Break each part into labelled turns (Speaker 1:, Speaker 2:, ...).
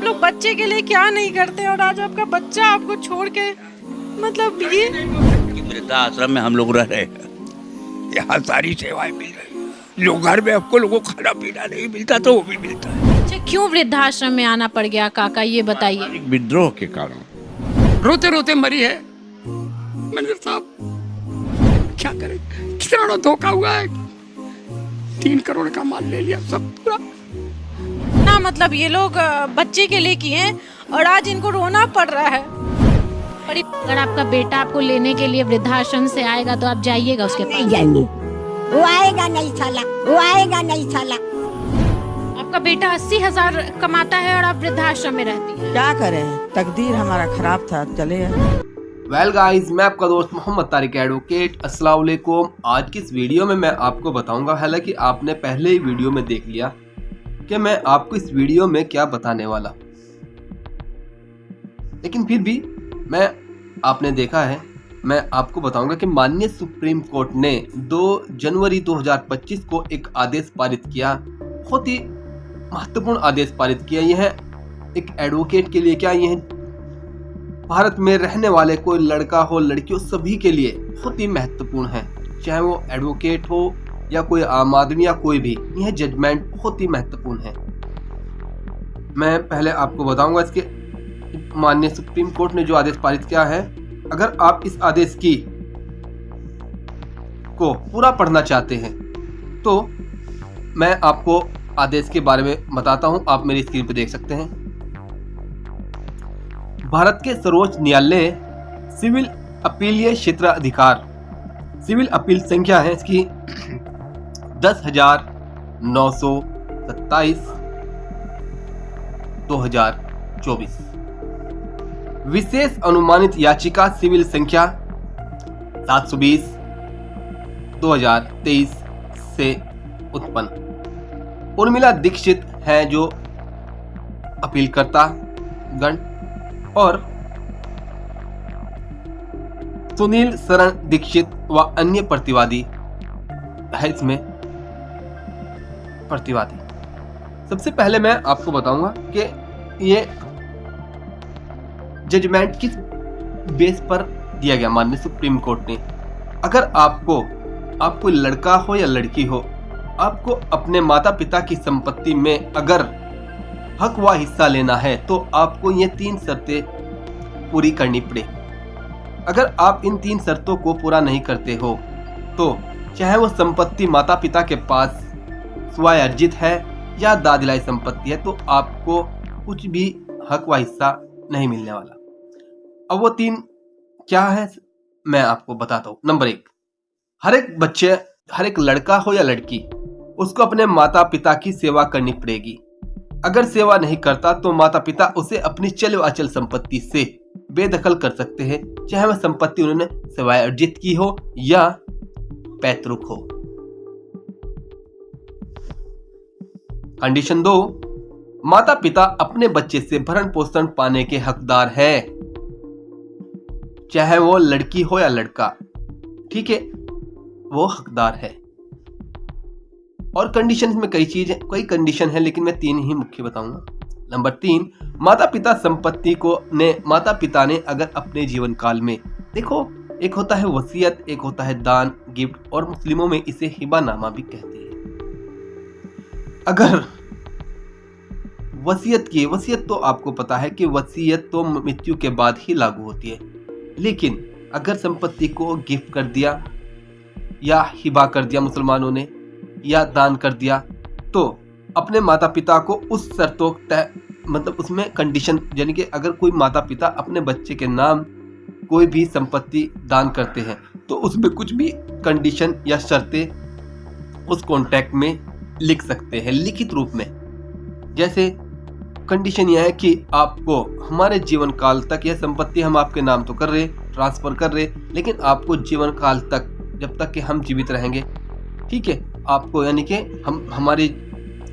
Speaker 1: लोग बच्चे के लिए क्या नहीं करते, और आज आपका बच्चा आपको छोड़ के, मतलब ये
Speaker 2: वृद्धाश्रम में हम लोग रह रहे हैं, यहाँ सारी सेवाएं मिल रही। जो घर में आपको लोगों को खाना पीना नहीं मिलता तो वो भी मिलता है।
Speaker 3: अच्छा, क्यों वृद्धाश्रम में आना पड़ गया काका, ये बताइए।
Speaker 2: एक विद्रोह के कारण
Speaker 4: रोते रोते मरी है मैनेजर साहब, क्या करें, कितना धोखा हुआ है। 3 करोड़ का माल ले लिया सब पूरा।
Speaker 1: ना, मतलब ये लोग बच्चे के लिए किए हैं और आज इनको रोना पड़ रहा है।
Speaker 3: और अगर आपका बेटा आपको लेने के लिए वृद्धाश्रम से आएगा तो आप जाइएगा उसके पास?
Speaker 5: नहीं जाएंगे, वो आएगा नहीं साला, वो आएगा नहीं साला।
Speaker 3: आपका बेटा 80,000 कमाता है और आप वृद्धाश्रम में रहती हैं।
Speaker 6: क्या करें, तकदीर हमारा खराब था, चले गए।
Speaker 7: वेल गाइस, मैं आपका दोस्त मोहम्मद तारिक एडवोकेट। अस्सलाम वालेकुम। आज की इस वीडियो में मैं आपको बताऊंगा, हालांकि आपने पहले ही वीडियो में देख लिया कि मैं आपको इस वीडियो में क्या बताने वाला, लेकिन फिर भी आपने देखा है, मैं आपको बताऊंगा कि माननीय सुप्रीम कोर्ट ने 2 जनवरी 2025 को एक आदेश पारित किया, बहुत ही महत्वपूर्ण आदेश पारित किया। यह एक एडवोकेट के लिए क्या, यह भारत में रहने वाले कोई लड़का हो लड़की हो सभी के लिए बहुत ही महत्वपूर्ण है, चाहे वो एडवोकेट हो या कोई आम आदमी या कोई भी। यह जजमेंट बहुत ही महत्वपूर्ण है। मैं पहले आपको बताऊंगा इसके माननीय सुप्रीम कोर्ट ने जो आदेश पारित किया है। अगर आप इस आदेश को पूरा पढ़ना चाहते हैं तो मैं आपको आदेश के बारे में बताता हूं, आप मेरी स्क्रीन पर देख सकते हैं। भारत के सर्वोच्च न्यायालय सिविल अपीलीय क्षेत्र अधिकार, सिविल अपील संख्या है इसकी 10,927 2024। विशेष अनुमानित याचिका सिविल संख्या 720 2023 से उत्पन्न। उर्मिला दीक्षित हैं जो अपीलकर्ता गण और सुनील शरण दीक्षित व अन्य प्रतिवादी है इसमें प्रतिवादी। सबसे पहले मैं आपको बताऊंगा कि ये जजमेंट किस बेस पर दिया गया माननीय सुप्रीम कोर्ट ने। अगर आपको लड़का हो या लड़की हो, आपको अपने माता पिता की संपत्ति में अगर हक व हिस्सा लेना है तो आपको ये 3 शर्तें पूरी करनी पड़े। अगर आप इन 3 शर्तों को पूरा नहीं करते हो तो चाहे वो संपत्ति माता पिता के पास स्वयं अर्जित है या दाद दिलाई संपत्ति है, तो आपको कुछ भी हक व हिस्सा नहीं मिलने वाला। अब वो 3 क्या है मैं आपको बताता हूँ। नंबर 1, हर एक बच्चे, हर एक लड़का हो या लड़की, उसको अपने माता पिता की सेवा करनी पड़ेगी। अगर सेवा नहीं करता तो माता पिता उसे अपनी चल व अचल संपत्ति से बेदखल कर सकते हैं, चाहे वह संपत्ति उन्होंने स्वयं अर्जित की हो या पैतृक हो। कंडीशन 2, माता पिता अपने बच्चे से भरण पोषण पाने के हकदार हैं, चाहे वो लड़की हो या लड़का, ठीक है, वो हकदार है। और कंडीशन में कई कंडीशन है, लेकिन मैं 3 ही मुख्य बताऊंगा। नंबर 3, माता पिता ने अगर अपने जीवन काल में, देखो एक होता है वसीयत, एक होता है दान, गिफ्ट, और मुस्लिमों में इसे हिबानामा भी कहते हैं। अगर वसीयत तो आपको पता है कि वसीयत तो मृत्यु के बाद ही लागू होती है, लेकिन अगर संपत्ति को गिफ्ट कर दिया या हिबा कर दिया मुसलमानों ने या दान कर दिया, तो अपने माता पिता को उस शर्तों मतलब उसमें कंडीशन, यानी कि अगर कोई माता पिता अपने बच्चे के नाम कोई भी संपत्ति दान करते हैं तो उसमें कुछ भी कंडीशन या शर्तें उस कॉन्ट्रैक्ट में लिख सकते हैं लिखित रूप में। जैसे कंडीशन यह है कि आपको हमारे जीवन काल तक यह संपत्ति हम आपके नाम तो कर रहे, ट्रांसफर कर रहे, लेकिन आपको जीवन काल तक, जब तक कि हम जीवित रहेंगे, ठीक है, आपको यानी कि हम हमारी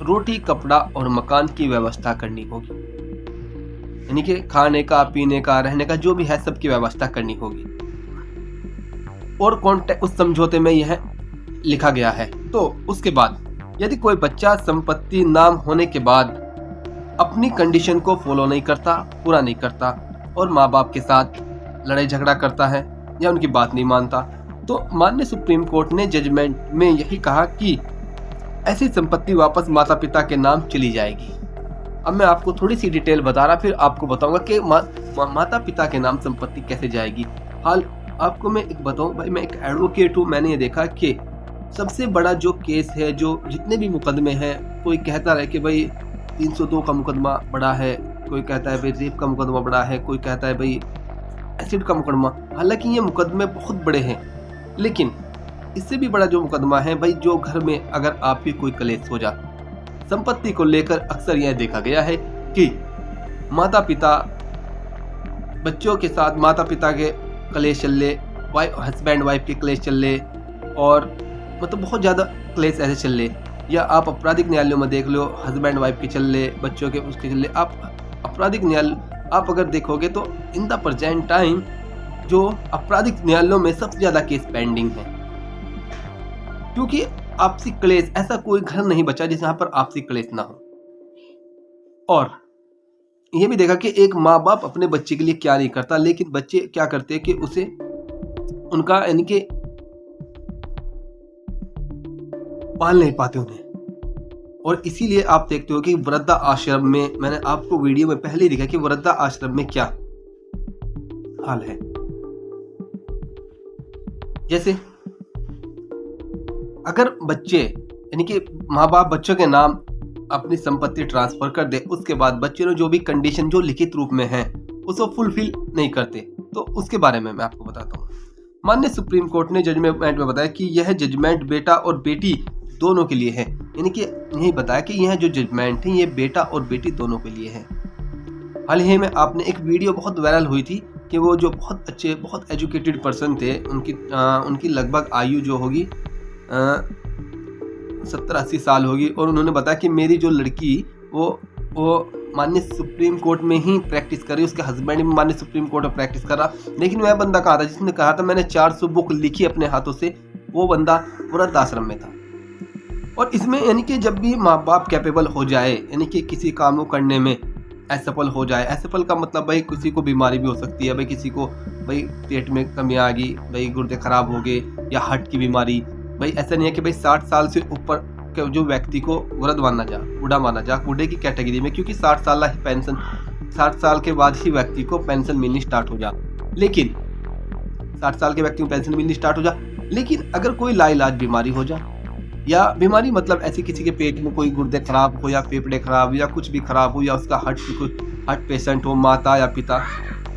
Speaker 7: रोटी, कपड़ा और मकान की व्यवस्था करनी होगी, यानी कि खाने का, पीने का, रहने का जो भी है सबकी व्यवस्था करनी होगी। और कॉन्ट्रैक्ट उस समझौते में यह लिखा गया है। तो उसके बाद यदि कोई बच्चा संपत्ति नाम होने के बाद अपनी कंडीशन को फॉलो नहीं करता, पूरा नहीं करता और माँ बाप के साथ लड़ाई झगड़ा करता है या उनकी बात नहीं मानता, तो माननीय सुप्रीम कोर्ट ने जजमेंट में यही कहा कि ऐसी संपत्ति वापस माता पिता के नाम चली जाएगी। अब मैं आपको थोड़ी सी डिटेल बता रहा, फिर आपको बताऊंगा कि माता पिता के नाम संपत्ति कैसे जाएगी। हाल आपको मैं एक बताऊं भाई, मैं एक एडवोकेट हूँ, मैंने ये देखा कि सबसे बड़ा जो केस है, जो जितने भी मुकदमे हैं, कोई कहता है कि भाई 302 का मुकदमा बड़ा है, कोई कहता है भाई रेप का मुकदमा बड़ा है, कोई कहता है भाई एसिड का मुकदमा। हालांकि ये मुकदमे बहुत बड़े हैं, लेकिन इससे भी बड़ा जो मुकदमा है भाई, जो घर में अगर आपकी कोई कलेश हो जा संपत्ति को लेकर, अक्सर यह देखा गया है कि माता पिता बच्चों के साथ, माता पिता के कलेश चल ले, हस्बैंड वाइफ के कलेश चल ले, और मतलब बहुत ज़्यादा क्लेश ऐसे चल ले, या आप आपराधिक न्यायालयों में देख लो, हस्बैंड वाइफ के चल ले, बच्चों के उसके चल ले। आप आपराधिक न्यायालय आप अगर देखोगे तो इन द प्रेजेंट टाइम जो आपराधिक न्यायालयों में सबसे ज़्यादा केस पेंडिंग है, क्योंकि आपसी क्लेश, ऐसा कोई घर नहीं बचा जिस यहाँ पर आपसी क्लेश ना हो। और ये भी देखा कि एक माँ बाप अपने बच्चे के लिए क्या नहीं करता, लेकिन बच्चे क्या करते हैं कि उसे उनका यानी कि पाल नहीं पाते उन्हें। और इसीलिए आप देखते हो कि वृद्धा आश्रम में, मैंने आपको वीडियो में पहले ही दिखा कि वृद्धा आश्रम में क्या हाल है। जैसे अगर बच्चे यानी कि माँ बाप बच्चों के नाम अपनी संपत्ति ट्रांसफर कर दे, उसके बाद बच्चे ने जो भी कंडीशन जो लिखित रूप में है उसको फुलफिल नहीं करते, तो उसके बारे में मैं आपको बताता हूँ। माननीय सुप्रीम कोर्ट ने जजमेंट में बताया कि यह जजमेंट बेटा और बेटी दोनों के लिए है, यानी कि यही बताया कि यह जो जजमेंट है ये बेटा और बेटी दोनों के लिए है। हाल ही में आपने एक वीडियो बहुत वायरल हुई थी कि वो जो बहुत अच्छे, बहुत एजुकेटेड पर्सन थे, उनकी लगभग आयु जो होगी 70-80 साल होगी, और उन्होंने बताया कि मेरी जो लड़की वो माननीय सुप्रीम कोर्ट में ही प्रैक्टिस कर रही, उसके हस्बैंड भी माननीय सुप्रीम कोर्ट में प्रैक्टिस कर रहा। लेकिन वह बंदा कहा था जिसने कहा था मैंने 400 बुक लिखी अपने हाथों से, वो बंदा वृद्ध आश्रम में था। और इसमें यानी कि जब भी माँ बाप कैपेबल हो जाए, यानी कि किसी काम को करने में असफल हो जाए, असफल का मतलब भाई किसी को बीमारी भी हो सकती है, भाई किसी को भाई पेट में कमी आ गई, भाई गुर्दे खराब हो गए, या हार्ट की बीमारी। भाई ऐसा नहीं है कि भाई 60 साल से ऊपर के जो व्यक्ति को वृद्ध माना जा, बूढ़ा माना जा, बूढ़े की कैटेगरी में, क्योंकि 60 साल ही पेंशन, 60 साल के बाद ही व्यक्ति को पेंशन मिलनी स्टार्ट हो जा। लेकिन 60 साल के व्यक्ति को पेंशन मिलनी स्टार्ट हो जा, लेकिन अगर कोई लाइलाज बीमारी हो जा, या बीमारी मतलब ऐसी किसी के पेट में कोई गुर्दे खराब हो, या फेफड़े खराब, या कुछ भी खराब हो, या उसका हार्ट पेशेंट हो, माता या पिता,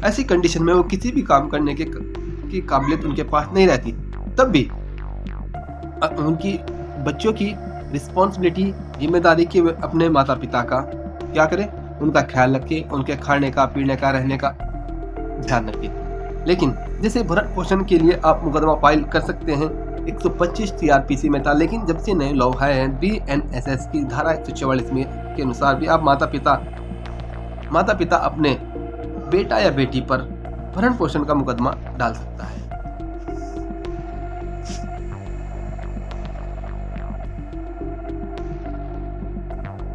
Speaker 7: ऐसी कंडीशन में वो किसी भी काम करने की काबिलियत उनके पास नहीं रहती, तब भी उनकी बच्चों की रिस्पॉन्सिबिलिटी, जिम्मेदारी कि अपने माता पिता का क्या करें, उनका ख्याल रखें, उनके खाने का, पीने का, रहने का ध्यान रखें। लेकिन जैसे भरण पोषण के लिए आप मुकदमा फाइल कर सकते हैं, 125 CRPC में था, लेकिन जब से नए लॉ है BNSS की धारा 144 में के अनुसार भी आप माता पिता अपने बेटा या बेटी पर भरण पोषण का मुकदमा डाल सकता है।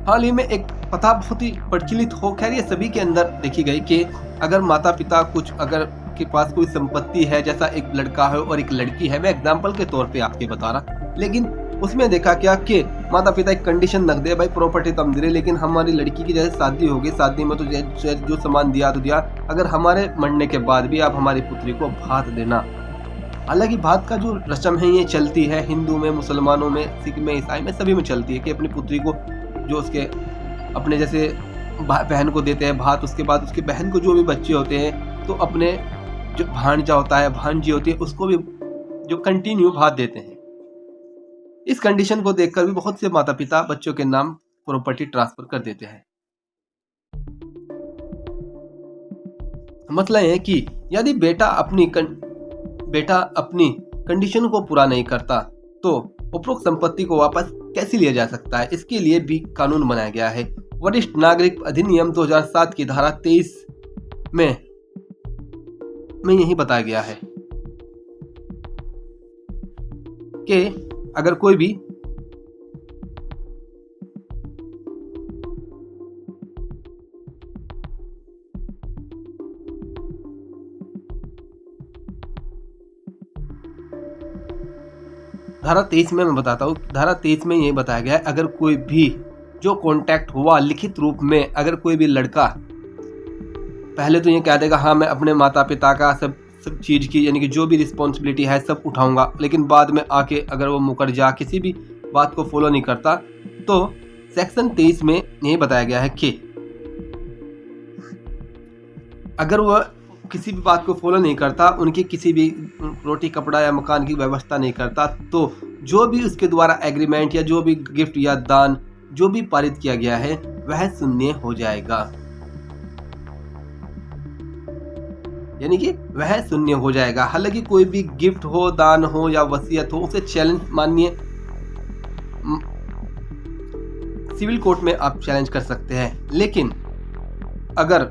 Speaker 7: हाल ही में एक प्रथा बहुत ही प्रचलित हो, खैर ये सभी के अंदर देखी गई कि अगर माता पिता अगर के पास कोई संपत्ति है, जैसा एक लड़का है और एक लड़की है, मैं एग्जांपल के तौर पे आपके बता रहा, लेकिन उसमें देखा क्या कि माता पिता एक कंडीशन रख दे, भाई प्रॉपर्टी तो हम दे रहे, लेकिन हमारी लड़की की जैसे शादी होगी, शादी में तो जो सामान दिया तो दिया, अगर हमारे मरने के बाद भी आप हमारी पुत्री को भात देना। हालांकि भात का जो रस्म है ये चलती है हिंदू में, मुसलमानों में, सिख में, ईसाई में, सभी में चलती है कि अपनी पुत्री को जो उसके अपने जैसे बहन को देते हैं भात, उसके बाद उसके बहन को जो भी बच्चे होते हैं तो अपने जो भांजा होता है, भांजी होती है, उसको भी जो कंटिन्यू भात देते हैं। इस कंडीशन को देखकर भी बहुत से माता पिता बच्चों के नाम प्रॉपर्टी ट्रांसफर कर देते हैं। मतलब है कि यदि बेटा अपनी कंडीशन को पूरा नहीं करता तो उपरोक्त संपत्ति को वापस कैसे लिया जा सकता है, इसके लिए भी कानून बनाया गया है। वरिष्ठ नागरिक अधिनियम 2007 की धारा 23 में यही बताया गया है कि अगर कोई भी धारा 23 में मैं बताता हूँ। धारा 23 में ये बताया गया है, अगर कोई भी जो कॉन्टैक्ट हुआ लिखित रूप में, अगर कोई भी लड़का पहले तो ये कह देगा हाँ मैं अपने माता पिता का सब चीज़ की यानी कि जो भी रिस्पॉन्सिबिलिटी है सब उठाऊंगा, लेकिन बाद में आके अगर वो मुकर जा, किसी भी बात को फॉलो नहीं करता, तो सेक्शन 23 में यही बताया गया है कि अगर वह किसी भी बात को फॉलो नहीं करता, उनकी किसी भी रोटी कपड़ा या मकान की व्यवस्था नहीं करता, तो जो भी उसके द्वारा एग्रीमेंट या जो भी गिफ्ट या दान जो भी पारित किया गया है वह शून्य हो जाएगा, यानी कि वह शून्य हो जाएगा। हालांकि कोई भी गिफ्ट हो, दान हो या वसीयत हो, उसे चैलेंज मानिए सिविल कोर्ट में आप चैलेंज कर सकते हैं, लेकिन अगर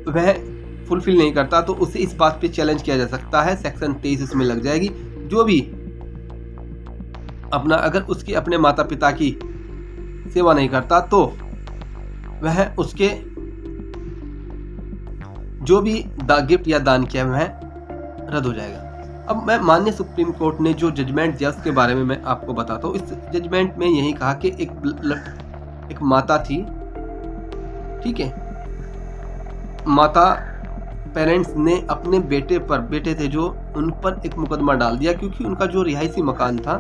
Speaker 7: वह फुलफिल नहीं करता तो उसे इस बात पे चैलेंज किया जा सकता है। सेक्शन 23 इसमें लग जाएगी। जो भी अपना अगर उसके अपने माता पिता की सेवा नहीं करता तो वह उसके जो भी गिफ्ट या दान किया वह रद्द हो जाएगा। अब मैं माननीय सुप्रीम कोर्ट ने जो जजमेंट दिया उसके बारे में मैं आपको बताता हूँ। इस जजमेंट में यही कहा कि एक माता थी, ठीक है, माता पेरेंट्स ने अपने बेटे थे जो उन पर एक मुकदमा डाल दिया, क्योंकि उनका जो रिहायशी मकान था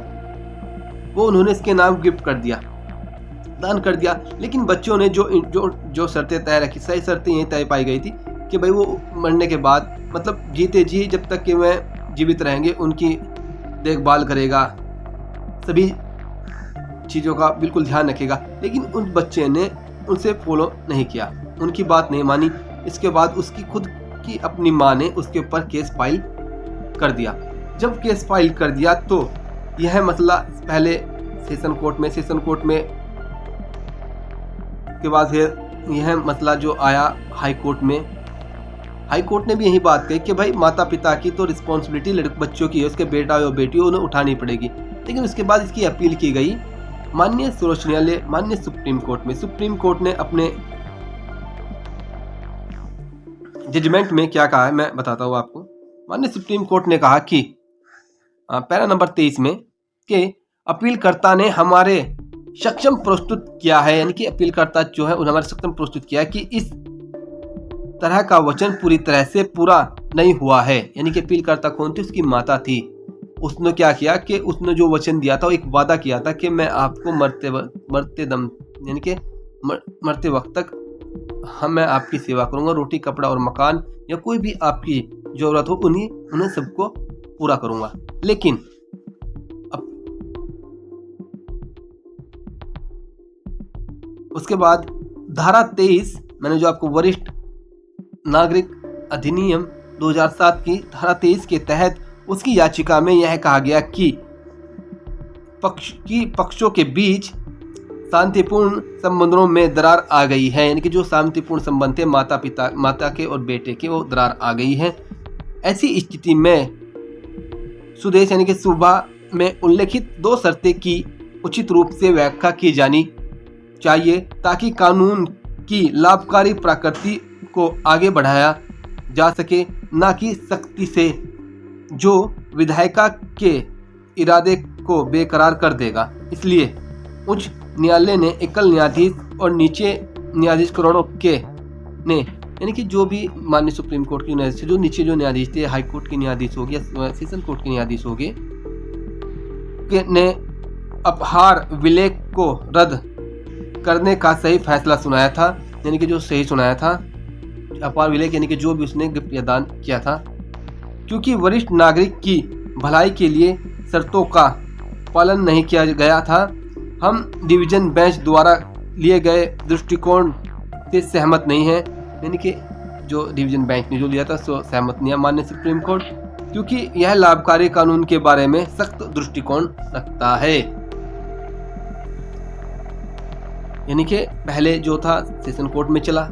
Speaker 7: वो उन्होंने इसके नाम गिफ्ट कर दिया, दान कर दिया। लेकिन बच्चों ने जो शर्तें तय रखी, सही शर्तें यही तय पाई गई थी कि भाई वो मरने के बाद मतलब जीते जी जब तक कि वह जीवित रहेंगे उनकी देखभाल करेगा, सभी चीज़ों का बिल्कुल ध्यान रखेगा। लेकिन उस बच्चे ने उनसे फॉलो नहीं किया, उनकी बात नहीं मानी। इसके बाद उसकी खुद की अपनी माँ ने उसके ऊपर केस फाइल कर दिया। जब केस फाइल कर दिया तो यह मसला पहले सेशन कोर्ट में के बाद यह मसला जो आया हाई कोर्ट ने भी यही बात कही कि भाई माता पिता की तो रिस्पॉन्सिबिलिटी बच्चों की है, उसके बेटा हो बेटी हो, उन्हें उठानी पड़ेगी। लेकिन उसके बाद इसकी अपील की गई माननीय सर्वोच्च न्यायालय, माननीय सुप्रीम कोर्ट में। सुप्रीम कोर्ट ने अपने जजमेंट में क्या कहा है मैं बताता हूँ आपको। माननीय सुप्रीम कोर्ट ने कहा कि पैरा नंबर 23 में कि अपीलकर्ता ने हमारे सक्षम प्रस्तुत किया है, यानी कि अपीलकर्ता जो है हमारे सक्षम प्रस्तुत किया है कि इस तरह का वचन पूरी तरह से पूरा नहीं हुआ है। यानी कि अपीलकर्ता कौन थी? उसकी माता थी। उसने क्या किया कि उसने जो वचन दिया था, वो एक वादा किया था कि मैं आपको मरते दम यानी कि मरते वक्त तक मैं आपकी सेवा करूंगा, रोटी कपड़ा और मकान या कोई भी आपकी जरूरत हो उन्हें सबको पूरा करूंगा। लेकिन उसके बाद धारा 23 मैंने जो आपको वरिष्ठ नागरिक अधिनियम 2007 की धारा 23 के तहत उसकी याचिका में यह कहा गया कि पक्षों के बीच शांतिपूर्ण संबंधों में दरार आ गई है, यानी कि जो शांतिपूर्ण संबंध थे माता के और बेटे के, वो दरार आ गई है। ऐसी स्थिति में सुदेश यानी कि सुबह में उल्लेखित 2 शर्तें की उचित रूप से व्याख्या की जानी चाहिए ताकि कानून की लाभकारी प्रकृति को आगे बढ़ाया जा सके, न कि सख्ती से जो विधायिका के इरादे को बेकरार कर देगा। इसलिए उच्च न्यायालय ने एकल न्यायाधीश और नीचे न्यायाधीश करोड़ों के ने यानी कि जो भी माननीय सुप्रीम कोर्ट के न्यायाधीश जो नीचे जो न्यायाधीश थे, हाई कोर्ट के न्यायाधीश हो गए, सेशन कोर्ट के न्यायाधीश हो गए, ने अपहार विलेख को रद्द करने का सही फैसला सुनाया था। यानी कि जो सही सुनाया था अपहार विलेख यानी कि जो भी उसने गिफ्ट या दान किया था, क्योंकि वरिष्ठ नागरिक की भलाई के लिए शर्तों का पालन नहीं किया गया था। हम डिवीजन बेंच द्वारा लिए गए दृष्टिकोण से सहमत नहीं है, यानी कि जो डिवीजन बेंच ने जो लिया था सो सहमत नहीं है माननीय सुप्रीम कोर्ट, क्योंकि यह लाभकारी कानून के बारे में सख्त दृष्टिकोण रखता है। यानी कि पहले जो था सेशन कोर्ट में चला,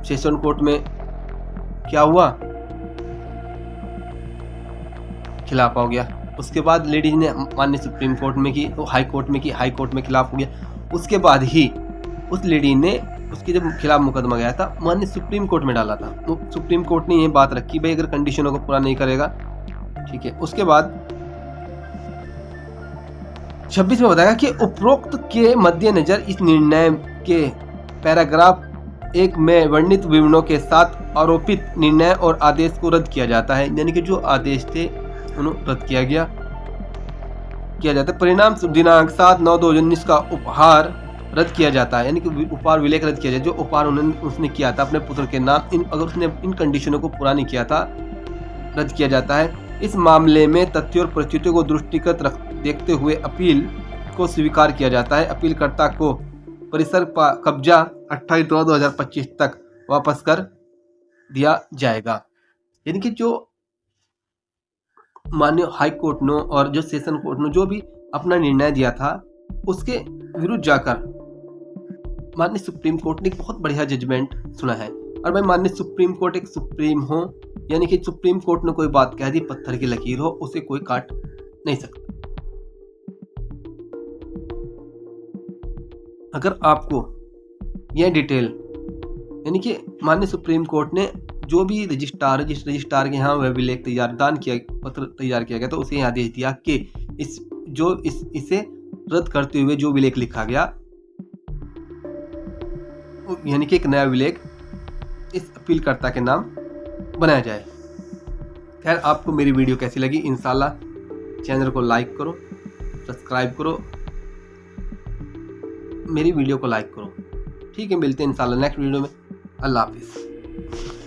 Speaker 7: सेशन कोर्ट में क्या हुआ, खिलाफ हो गया। उसके बाद लेडीज ने माननीय सुप्रीम कोर्ट में की, तो हाई कोर्ट में की, हाई कोर्ट में खिलाफ हो गया। उसके बाद ही उस लेडी ने उसके जब खिलाफ मुकदमा गया था माननीय सुप्रीम कोर्ट में डाला था। तो सुप्रीम कोर्ट ने ये बात रखी भाई अगर कंडीशनों को पूरा नहीं करेगा, ठीक है। उसके बाद 26 में बताया कि उपरोक्त के मद्देनजर इस निर्णय के पैराग्राफ 1 में वर्णित विवरणों के साथ आरोपित निर्णय और आदेश को रद्द किया जाता है। यानी कि जो आदेश थे उन्हें रद्द किया जाता है। परिणाम दिनांक 7/9/2019 का उपहार रद्द किया जाता है। यानी कि उपहार विलेख रद्द किया जाए। जो उपहार उसने किया था अपने पुत्र के नाम, अगर उसने इन कंडीशनों को पूरा नहीं किया था, रद्द किया जाता है। इस मामले में तथ्यों और परिस्थितियों को दृष्टिगत देखते हुए अपील को स्वीकार किया जाता है। अपीलकर्ता को परिसर का कब्जा 28/2/2025 तक वापस कर दिया जाएगा। यानी कि जो माननीय हाई कोर्ट ने और जो सेशन कोर्ट ने जो भी अपना निर्णय दिया था, उसके विरुद्ध जाकर माननीय सुप्रीम कोर्ट ने एक बहुत बढ़िया जजमेंट सुना है। और भाई माननीय सुप्रीम कोर्ट एक सुप्रीम हो, यानी कि सुप्रीम कोर्ट ने कोई बात कह दी, पत्थर की लकीर हो, उसे कोई काट नहीं सकता। अगर आपको यह डिटेल, यानी कि माननीय सुप्रीम कोर्ट ने जो भी रजिस्ट्रार के यहाँ वह विलेख पत्र तैयार किया गया, तो उसे आदेश दिया कि इसे रद्द करते हुए जो विलेख लिखा गया, यानी कि एक नया विलेख इस अपीलकर्ता के नाम बनाया जाए। खैर, आपको मेरी वीडियो कैसी लगी? इंशाल्लाह चैनल को लाइक करो, सब्सक्राइब करो, मेरी वीडियो को लाइक करो। ठीक है, मिलते हैं इंशाल्लाह नेक्स्ट वीडियो में। अल्लाह हाफिज़।